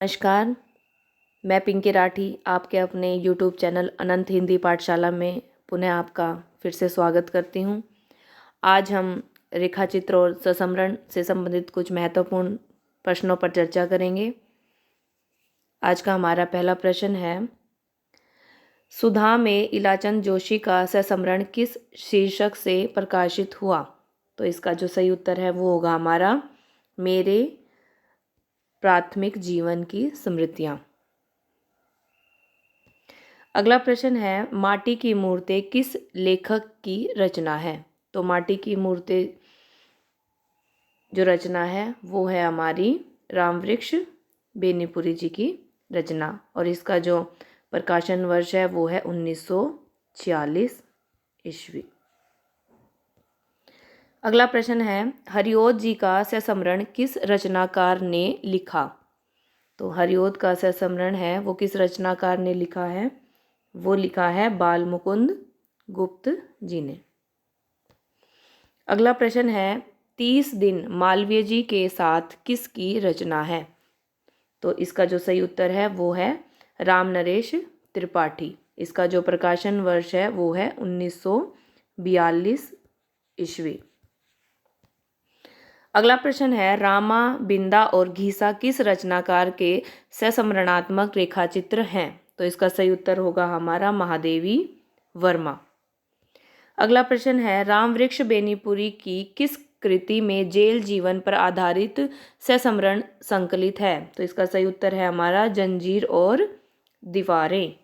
नमस्कार। मैं पिंकी राठी आपके अपने YouTube चैनल अनंत हिंदी पाठशाला में पुनः आपका फिर से स्वागत करती हूँ। आज हम रेखाचित्र और ससमरण से संबंधित कुछ महत्वपूर्ण प्रश्नों पर चर्चा करेंगे। आज का हमारा पहला प्रश्न है, सुधा में इलाचंद जोशी का ससमरण किस शीर्षक से प्रकाशित हुआ? तो इसका जो सही उत्तर है वो होगा हमारा मेरे प्राथमिक जीवन की स्मृतियाँ। अगला प्रश्न है, माटी की मूर्तें किस लेखक की रचना है? तो माटी की मूर्तें जो रचना है वो है हमारी रामवृक्ष बेनीपुरी जी की रचना और इसका जो प्रकाशन वर्ष है वो है 1946 ईस्वी। अगला प्रश्न है, हरिओद जी का ससमरण किस रचनाकार ने लिखा? तो हरिओद का ससमरण है वो किस रचनाकार ने लिखा है? वो लिखा है बालमुकुंद गुप्त जी ने। अगला प्रश्न है, 30 दिन मालवीय जी के साथ किसकी रचना है? तो इसका जो सही उत्तर है वो है राम नरेश त्रिपाठी। इसका जो प्रकाशन वर्ष है वो है 1942 ईस्वी। अगला प्रश्न है, रामा, बिंदा और घीसा किस रचनाकार के ससमरणात्मक रेखाचित्र हैं? तो इसका सही उत्तर होगा हमारा महादेवी वर्मा। अगला प्रश्न है, रामवृक्ष बेनीपुरी की किस कृति में जेल जीवन पर आधारित ससमरण संकलित है? तो इसका सही उत्तर है हमारा जंजीर और दीवारें।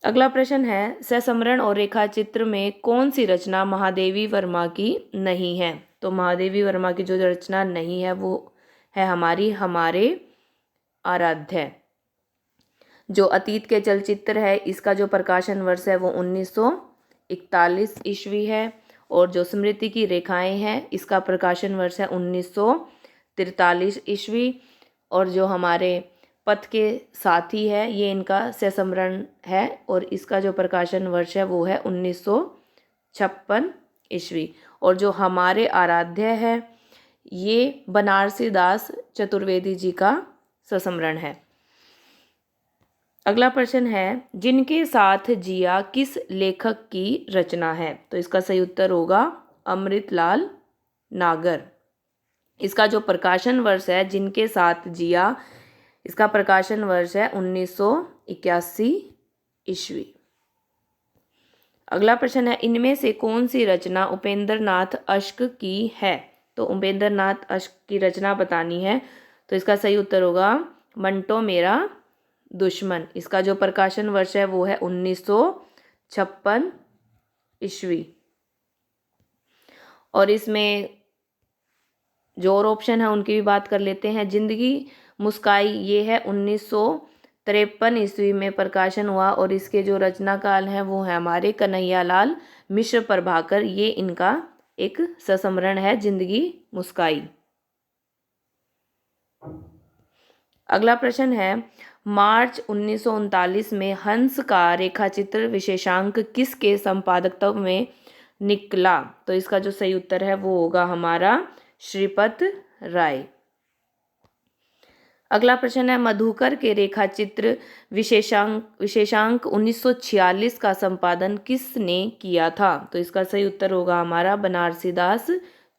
अगला प्रश्न है, ससमरण और रेखाचित्र में कौन सी रचना महादेवी वर्मा की नहीं है? तो महादेवी वर्मा की जो रचना नहीं है वो है हमारी हमारे आराध्य। जो अतीत के चलचित्र है इसका जो प्रकाशन वर्ष है वो 1941 ईस्वी है और जो स्मृति की रेखाएं हैं इसका प्रकाशन वर्ष है 1943 ईस्वी और जो हमारे पथ के साथी है ये इनका ससमरण है और इसका जो प्रकाशन वर्ष है वो है 1956 ईस्वी और जो हमारे आराध्य है ये बनारसी दास चतुर्वेदी जी का ससमरण है। अगला प्रश्न है, जिनके साथ जिया किस लेखक की रचना है? तो इसका सही उत्तर होगा अमृतलाल नागर। इसका जो प्रकाशन वर्ष है जिनके साथ जिया इसका प्रकाशन वर्ष है 1981 ईस्वी। अगला प्रश्न है, इनमें से कौन सी रचना उपेंद्र नाथ अश्क की है? तो उपेंद्र नाथ अश्क की रचना बतानी है तो इसका सही उत्तर होगा मंटो मेरा दुश्मन। इसका जो प्रकाशन वर्ष है वो है 1956 ईस्वी और इसमें जो और ऑप्शन है उनकी भी बात कर लेते हैं। जिंदगी मुस्काई ये है 1953 ईस्वी में प्रकाशन हुआ और इसके जो रचनाकाल हैं वो है हमारे कन्हैयालाल मिश्र प्रभाकर। ये इनका एक ससमरण है जिंदगी मुस्काई। अगला प्रश्न है, मार्च 1939 में हंस का रेखाचित्र विशेषांक किसके संपादकत्व में निकला? तो इसका जो सही उत्तर है वो होगा हमारा श्रीपत राय। अगला प्रश्न है, मधुकर के रेखाचित्र विशेषांक 1946 का संपादन किसने किया था? तो इसका सही उत्तर होगा हमारा बनारसी दास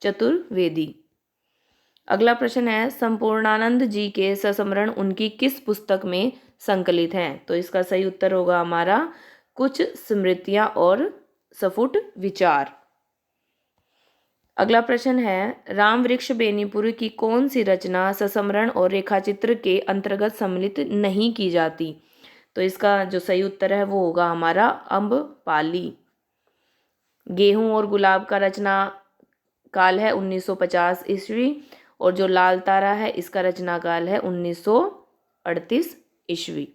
चतुर्वेदी। अगला प्रश्न है, संपूर्णानंद जी के ससमरण उनकी किस पुस्तक में संकलित हैं? तो इसका सही उत्तर होगा हमारा कुछ स्मृतियां और स्फुट विचार। अगला प्रश्न है, रामवृक्ष बेनीपुरी की कौन सी रचना ससमरण और रेखाचित्र के अंतर्गत सम्मिलित नहीं की जाती? तो इसका जो सही उत्तर है वो होगा हमारा अम्बपाली। गेहूं और गुलाब का रचना काल है 1950 ईस्वी और जो लाल तारा है इसका रचना काल है 1938 ईस्वी।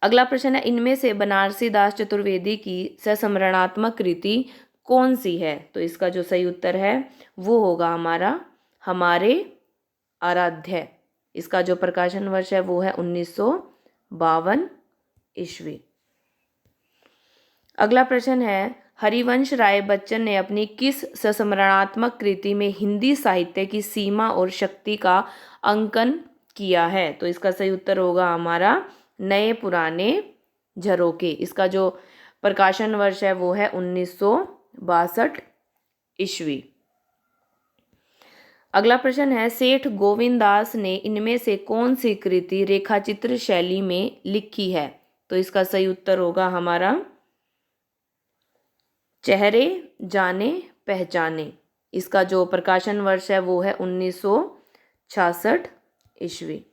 अगला प्रश्न है, इनमें से बनारसी दास चतुर्वेदी की ससमरणात्मक कृति कौन सी है? तो इसका जो सही उत्तर है वो होगा हमारा हमारे आराध्य। इसका जो प्रकाशन वर्ष है वो है 1952 ईस्वी। अगला प्रश्न है, हरिवंश राय बच्चन ने अपनी किस संस्मरणात्मक कृति में हिंदी साहित्य की सीमा और शक्ति का अंकन किया है? तो इसका सही उत्तर होगा हमारा नए पुराने झरोखे। इसका जो प्रकाशन वर्ष है वो है 1962 ईस्वी। अगला प्रश्न है, सेठ गोविंद दास ने इनमें से कौन सी कृति रेखाचित्र शैली में लिखी है? तो इसका सही उत्तर होगा हमारा चेहरे जाने पहचाने। इसका जो प्रकाशन वर्ष है वो है 1966 ईस्वी।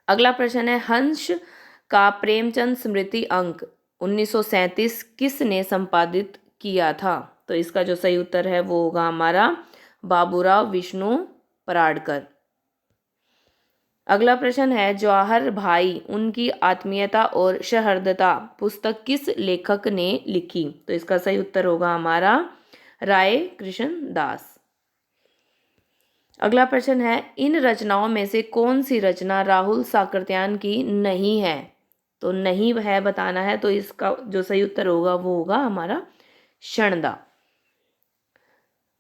अगला प्रश्न है, हंस का प्रेमचंद स्मृति अंक 1937 किसने संपादित किया था? तो इसका जो सही उत्तर है वो होगा हमारा बाबूराव विष्णु पराडकर। अगला प्रश्न है, जवाहर भाई उनकी आत्मीयता और सहृदयता पुस्तक किस लेखक ने लिखी? तो इसका सही उत्तर होगा हमारा राय कृष्ण दास। अगला प्रश्न है, इन रचनाओं में से कौन सी रचना राहुल साकृत्यायन की नहीं है? तो नहीं है बताना है, तो इसका जो सही उत्तर होगा वो होगा हमारा क्षणदा।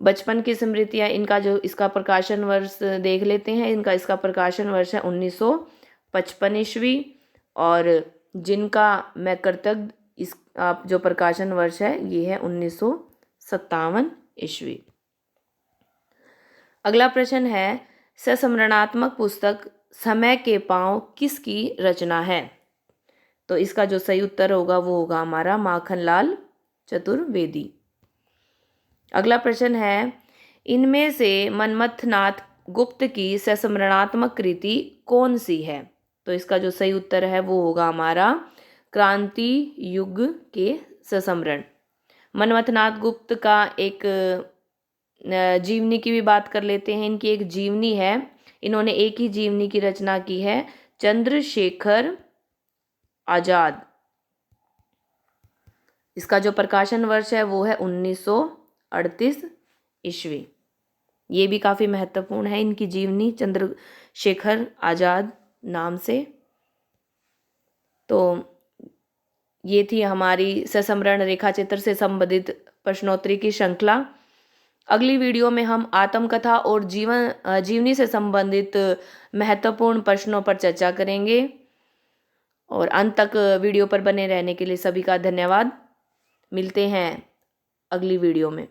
बचपन की स्मृतियाँ, इनका जो इसका प्रकाशन वर्ष देख लेते हैं। इसका प्रकाशन वर्ष है 1955 ईस्वी और जिनका मैं कृतज्ञ इस आप जो प्रकाशन वर्ष है ये है 1957 ईस्वी। अगला प्रश्न है, संस्मरणात्मक पुस्तक समय के पाँव किसकी रचना है? तो इसका जो सही उत्तर होगा वो होगा हमारा माखनलाल चतुर्वेदी। अगला प्रश्न है, इनमें से मन्मथनाथ गुप्त की संस्मरणात्मक कृति कौन सी है? तो इसका जो सही उत्तर है वो होगा हमारा क्रांति युग के संस्मरण। मन्मथनाथ गुप्त का एक जीवनी की भी बात कर लेते हैं। इनकी एक जीवनी है, इन्होंने एक ही जीवनी की रचना की है, चंद्रशेखर आजाद। इसका जो प्रकाशन वर्ष है वो है 1938 ईस्वी। ये भी काफ़ी महत्वपूर्ण है इनकी जीवनी, चंद्रशेखर आजाद नाम से। तो ये थी हमारी संस्मरण रेखाचित्र से संबंधित प्रश्नोत्तरी की श्रृंखला। अगली वीडियो में हम आत्मकथा और जीवनी से संबंधित महत्वपूर्ण प्रश्नों पर चर्चा करेंगे। और अंत तक वीडियो पर बने रहने के लिए सभी का धन्यवाद। मिलते हैं अगली वीडियो में।